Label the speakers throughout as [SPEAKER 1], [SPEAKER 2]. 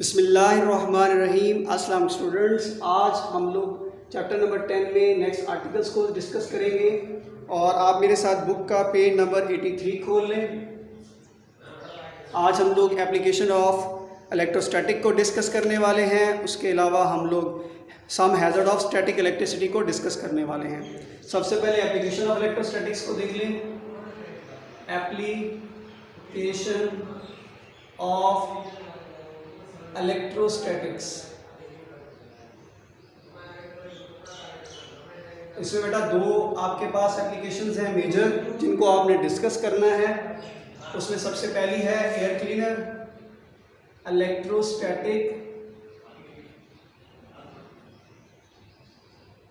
[SPEAKER 1] बिस्मिल्लाहिर्रहमानिर्रहीम। अस्सलाम स्टूडेंट्स, आज हम लोग चैप्टर नंबर 10 में नेक्स्ट आर्टिकल्स को डिस्कस करेंगे और आप मेरे साथ बुक का पेज नंबर 83 खोल लें। आज हम लोग एप्लीकेशन ऑफ इलेक्ट्रोस्टैटिक को डिस्कस करने वाले हैं। उसके अलावा हम लोग सम हैज़र्ड ऑफ स्टैटिक इलेक्ट्रिसिटी को डिस्कस करने वाले हैं। सबसे पहले एप्लीकेशन ऑफ इलेक्ट्रोस्टैटिक्स को देख लें। एप्लीकेशन ऑफ इलेक्ट्रोस्टैटिक्स, इसमें बेटा दो आपके पास एप्लीकेशंस हैं मेजर, जिनको आपने डिस्कस करना है। उसमें सबसे पहली है air cleaner, electrostatic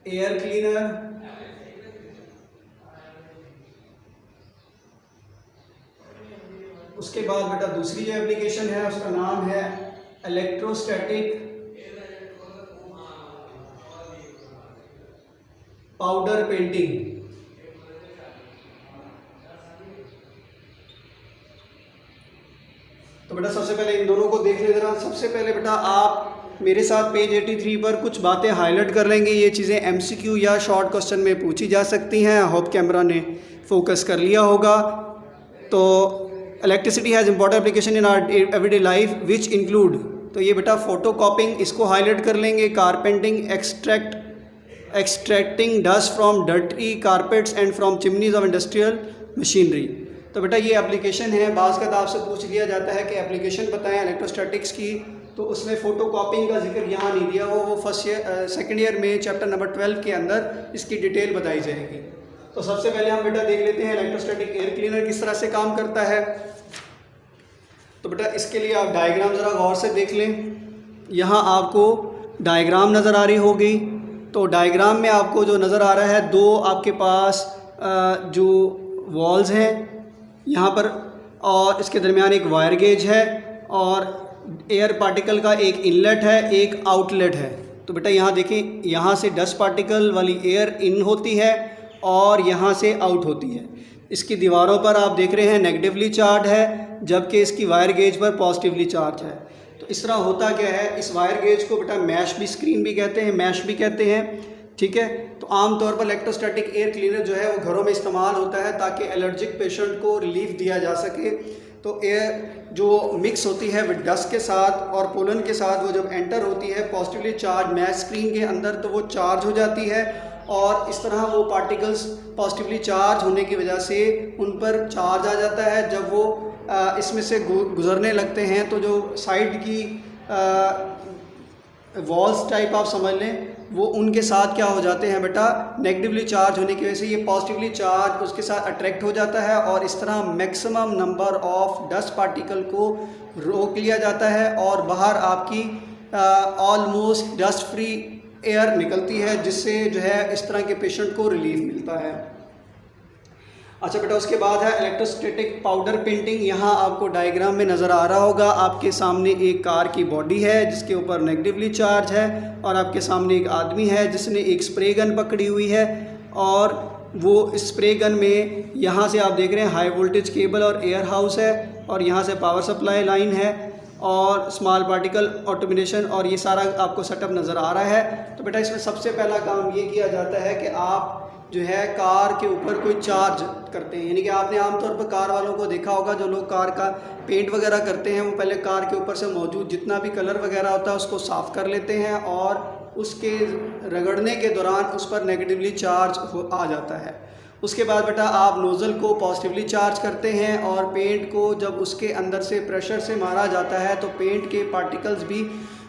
[SPEAKER 1] air cleaner. उसके बाद बेटा दूसरी जो एप्लीकेशन है उसका नाम है इलेक्ट्रोस्टैटिक पाउडर पेंटिंग। तो बेटा सबसे पहले इन दोनों को देख ले जरा। सबसे पहले बेटा आप मेरे साथ पेज 83 पर कुछ बातें हाईलाइट कर लेंगे। ये चीज़ें एमसीक्यू या शॉर्ट क्वेश्चन में पूछी जा सकती हैं। होप कैमरा ने फोकस कर लिया होगा। तो electricity has important application in our everyday life which include, तो ये बेटा फोटो कॉपिंग, इसको हाईलाइट कर लेंगे। Carpeting, extracting dust from dirty carpets and from chimneys of industrial machinery. तो बेटा ये एप्लीकेशन है। बाज़ का आपसे पूछ लिया जाता है कि एप्लीकेशन बताएं इलेक्ट्रोस्टैटिक्स की, तो उसमें फ़ोटो कॉपिंग का जिक्र यहाँ नहीं दिया। वो फर्स्ट ईयर सेकेंड ईयर में चैप्टर नंबर 12 के अंदर इसकी डिटेल बताई जाएगी। तो सबसे पहले हम बेटा देख लेते हैं इलेक्ट्रोस्टैटिक एयर क्लीनर किस तरह से काम करता है। तो बेटा इसके लिए आप डायग्राम ज़रा गौर से देख लें। यहाँ आपको डायग्राम नज़र आ रही होगी। तो डायग्राम में आपको जो नज़र आ रहा है, दो आपके पास जो वॉल्स हैं यहाँ पर, और इसके दरमियान एक वायर गेज है और एयर पार्टिकल का एक इनलेट है, एक आउटलेट है। तो बेटा यहाँ देखें, यहाँ से डस्ट पार्टिकल वाली एयर इन होती है और यहाँ से आउट होती है। इसकी दीवारों पर आप देख रहे हैं नेगेटिवली चार्ज है, जबकि इसकी वायर गेज पर पॉजिटिवली चार्ज है। तो इस तरह होता क्या है, इस वायर गेज को बेटा मैश भी स्क्रीन भी कहते हैं, मैश भी कहते हैं, ठीक है। तो आमतौर पर इलेक्ट्रोस्टैटिक एयर क्लीनर जो है वो घरों में इस्तेमाल होता है ताकि एलर्जिक पेशेंट को रिलीफ दिया जा सके। तो एयर जो मिक्स होती है विद डस्ट के साथ और पोलन के साथ, वो जब एंटर होती है पॉजिटिवली चार्ज मैश स्क्रीन के अंदर, तो वो चार्ज हो जाती है और इस तरह वो पार्टिकल्स पॉजिटिवली चार्ज होने की वजह से उन पर चार्ज आ जाता है। जब वो इसमें से गुजरने लगते हैं तो जो साइड की वॉल्स टाइप आप समझ लें, वो उनके साथ क्या हो जाते हैं बेटा, नेगेटिवली चार्ज होने की वजह से ये पॉजिटिवली चार्ज उसके साथ अट्रैक्ट हो जाता है और इस तरह maximum number of dust particle को रोक लिया जाता है और बाहर आपकी ऑलमोस्ट डस्ट फ्री एयर निकलती है, जिससे जो है इस तरह के पेशेंट को रिलीफ मिलता है। अच्छा बेटा, उसके बाद है इलेक्ट्रोस्टैटिक पाउडर पेंटिंग। यहाँ आपको डायग्राम में नज़र आ रहा होगा, आपके सामने एक कार की बॉडी है जिसके ऊपर नेगेटिवली चार्ज है और आपके सामने एक आदमी है जिसने एक स्प्रे गन पकड़ी हुई है और वो स्प्रे गन में यहाँ से आप देख रहे हैं हाई वोल्टेज केबल और एयर हाउस है और यहाँ से पावर सप्लाई लाइन है और स्मॉल पार्टिकल ऑटोमेशन, और ये सारा आपको सेटअप नज़र आ रहा है। तो बेटा इसमें सबसे पहला काम ये किया जाता है कि आप जो है कार के ऊपर कोई चार्ज करते हैं। यानी कि आपने आमतौर पर कार वालों को देखा होगा, जो लोग कार का पेंट वगैरह करते हैं, वो पहले कार के ऊपर से मौजूद जितना भी कलर वगैरह होता है उसको साफ़ कर लेते हैं और उसके रगड़ने के दौरान उस पर नेगेटिवली चार्ज आ जाता है। उसके बाद बेटा आप नोज़ल को पॉजिटिवली चार्ज करते हैं और पेंट को जब उसके अंदर से प्रेशर से मारा जाता है तो पेंट के पार्टिकल्स भी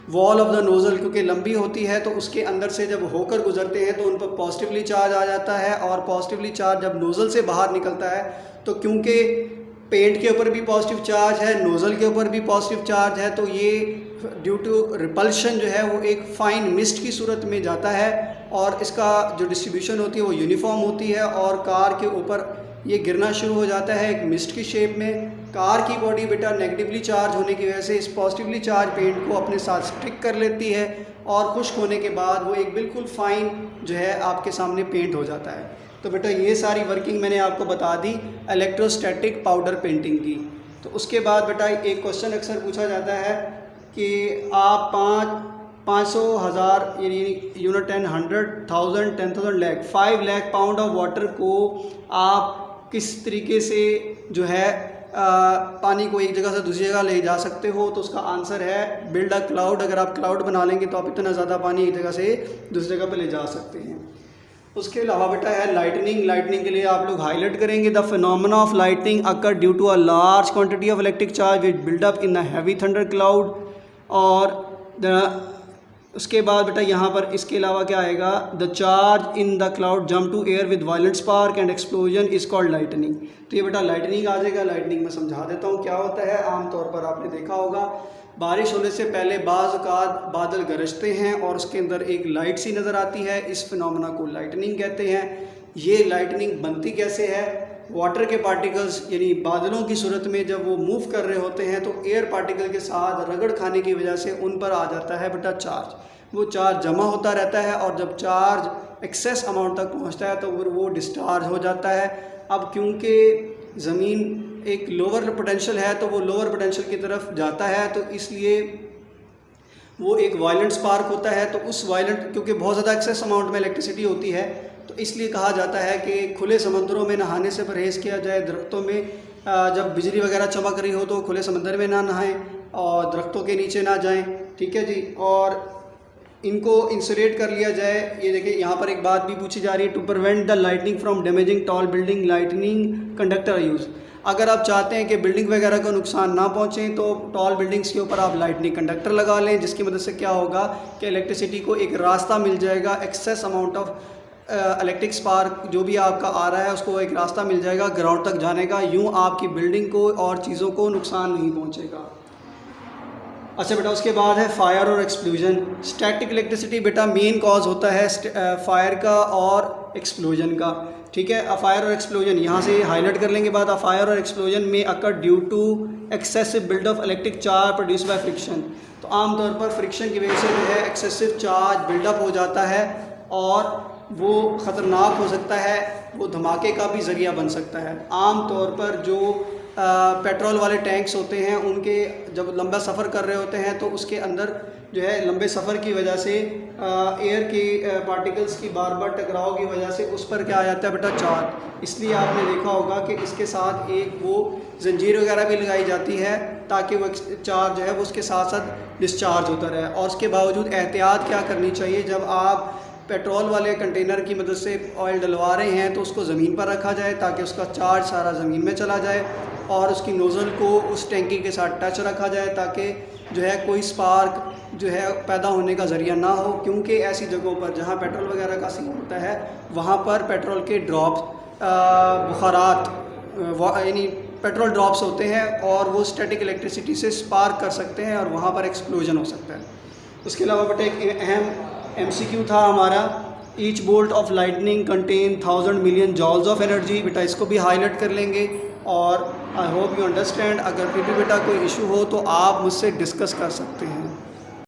[SPEAKER 1] वॉल ऑफ द नोज़ल, क्योंकि लंबी होती है तो उसके अंदर से जब होकर गुजरते हैं तो उन पर पॉजिटिवली चार्ज आ जाता है और पॉजिटिवली चार्ज जब नोज़ल से बाहर निकलता है, तो क्योंकि पेंट के ऊपर भी पॉजिटिव चार्ज है, नोज़ल के ऊपर भी पॉजिटिव चार्ज है, तो ये ड्यू टू रिपल्शन जो है वो एक फ़ाइन मिस्ट की सूरत में जाता है और इसका जो डिस्ट्रीब्यूशन होती है वो यूनिफॉर्म होती है और कार के ऊपर ये गिरना शुरू हो जाता है एक मिस्ट की शेप में। कार की बॉडी बेटा नेगेटिवली चार्ज होने की वजह से इस पॉजिटिवली चार्ज पेंट को अपने साथ स्टिक कर लेती है और खुश्क होने के बाद वो एक बिल्कुल फ़ाइन जो है आपके सामने पेंट हो जाता है। तो बेटा ये सारी वर्किंग मैंने आपको बता दी इलेक्ट्रोस्टैटिक पाउडर पेंटिंग की। तो उसके बाद बेटा एक क्वेश्चन अक्सर पूछा जाता है कि आप 500 हज़ार यानी unit 10 100,000 10,000 lakh 5 lakh pound of water को आप किस तरीके से जो है पानी को एक जगह से दूसरी जगह ले जा सकते हो, तो उसका आंसर है बिल्ड अ क्लाउड। अगर आप क्लाउड बना लेंगे तो आप इतना ज़्यादा पानी एक जगह से दूसरी जगह पे ले जा सकते हैं। उसके अलावा बेटा है लाइटनिंग। लाइटनिंग के लिए आप लोग हाईलाइट करेंगे the phenomena of lightning occur due to a large quantity of electric charge which build up in a heavy thunder cloud. और उसके बाद बेटा यहाँ पर इसके अलावा क्या आएगा, the charge in the cloud jump to air with violent spark and explosion is called lightning. तो ये बेटा लाइटनिंग आ जाएगा। लाइटनिंग में समझा देता हूँ क्या होता है। आमतौर पर आपने देखा होगा बारिश होने से पहले बाज़ औक़ात बादल गरजते हैं और उसके अंदर एक लाइट सी नज़र आती है, इस फिनोमेना को लाइटनिंग कहते हैं। ये लाइटनिंग बनती कैसे है, वाटर के पार्टिकल्स यानी बादलों की सूरत में जब वो मूव कर रहे होते हैं तो एयर पार्टिकल के साथ रगड़ खाने की वजह से उन पर आ जाता है बेटा चार्ज। वो चार्ज जमा होता रहता है और जब चार्ज एक्सेस अमाउंट तक पहुंचता है तो वो डिस्चार्ज हो जाता है। अब क्योंकि ज़मीन एक लोअर पोटेंशियल है तो वो लोअर पोटेंशियल की तरफ जाता है, तो इसलिए वो एक वायलेंट स्पार्क होता है। तो उस वायलेंट, क्योंकि बहुत ज़्यादा एक्सेस अमाउंट में इलेक्ट्रिसिटी होती है, तो इसलिए कहा जाता है कि खुले समुद्रों में नहाने से परहेज़ किया जाए। दरख्तों में जब बिजली वगैरह चमक रही हो तो खुले समंदर में ना नहाएं और दरख्तों के नीचे ना जाएं, ठीक है जी। और इनको इंसुलेट कर लिया जाए। ये देखिए यहाँ पर एक बात भी पूछी जा रही है, to prevent the lightning from damaging tall building lightning conductor use. अगर आप चाहते हैं कि बिल्डिंग वगैरह को नुकसान ना पहुँचे तो टॉल बिल्डिंग्स के ऊपर आप लाइटनिंग कंडक्टर लगा लें, जिसकी मदद से क्या होगा कि इलेक्ट्रिसिटी को एक रास्ता मिल जाएगा। Excess amount of electric spark जो भी आपका आ रहा है उसको एक रास्ता मिल जाएगा ग्राउंड तक जाने का, यूँ आपकी बिल्डिंग को और चीज़ों को नुकसान नहीं पहुँचेगा। अच्छा बेटा, उसके बाद है फायर और एक्सप्लोजन। स्टैटिक इलेक्ट्रिसिटी बेटा मेन कॉज होता है फायर का और एक्सप्लोजन का, ठीक है। फायर और एक्सप्लोजन यहाँ से हाईलाइट कर लेंगे बाद। फायर और एक्सप्लोजन में occur due to excessive build of electric charge produce by friction. तो आमतौर पर फ्रिक्शन की वजह से जो है एक्सेसिव चार्ज बिल्डअप हो जाता है और वो ख़तरनाक हो सकता है, वो धमाके का भी ज़रिया बन सकता है। आम तौर पर जो पेट्रोल वाले टैंक्स होते हैं उनके जब लंबा सफ़र कर रहे होते हैं तो उसके अंदर जो है लंबे सफ़र की वजह से एयर के पार्टिकल्स की बार बार टकराव की वजह से उस पर क्या आ जाता है बेटा चार्ज। इसलिए आपने देखा होगा कि इसके साथ एक वो जंजीर वगैरह भी लगाई जाती है ताकि वो चार्ज जो है वो उसके साथ साथ डिस्चार्ज होता रहे। और उसके बावजूद एहतियात क्या करनी चाहिए, जब आप पेट्रोल वाले कंटेनर की मदद से ऑयल डलवा रहे हैं तो उसको ज़मीन पर रखा जाए ताकि उसका चार्ज सारा ज़मीन में चला जाए और उसकी नोज़ल को उस टैंकी के साथ टच रखा जाए ताकि जो है कोई स्पार्क जो है पैदा होने का ज़रिया ना हो। क्योंकि ऐसी जगहों पर जहाँ पेट्रोल वगैरह का सीन होता है वहाँ पर पेट्रोल के ड्रॉप्स बुखारात यानी पेट्रोल ड्रॉप्स होते हैं और वो स्टैटिक इलेक्ट्रिसिटी से स्पार्क कर सकते हैं और वहाँ पर एक्सप्लोजन हो सकता है। उसके अलावा बेटा एक अहम MCQ था हमारा, each bolt of lightning contain 1000 million joules of energy. बेटा इसको भी हाईलाइट कर लेंगे और आई होप यू अंडरस्टैंड। अगर फिर भी बेटा कोई इशू हो तो आप मुझसे डिस्कस कर सकते हैं।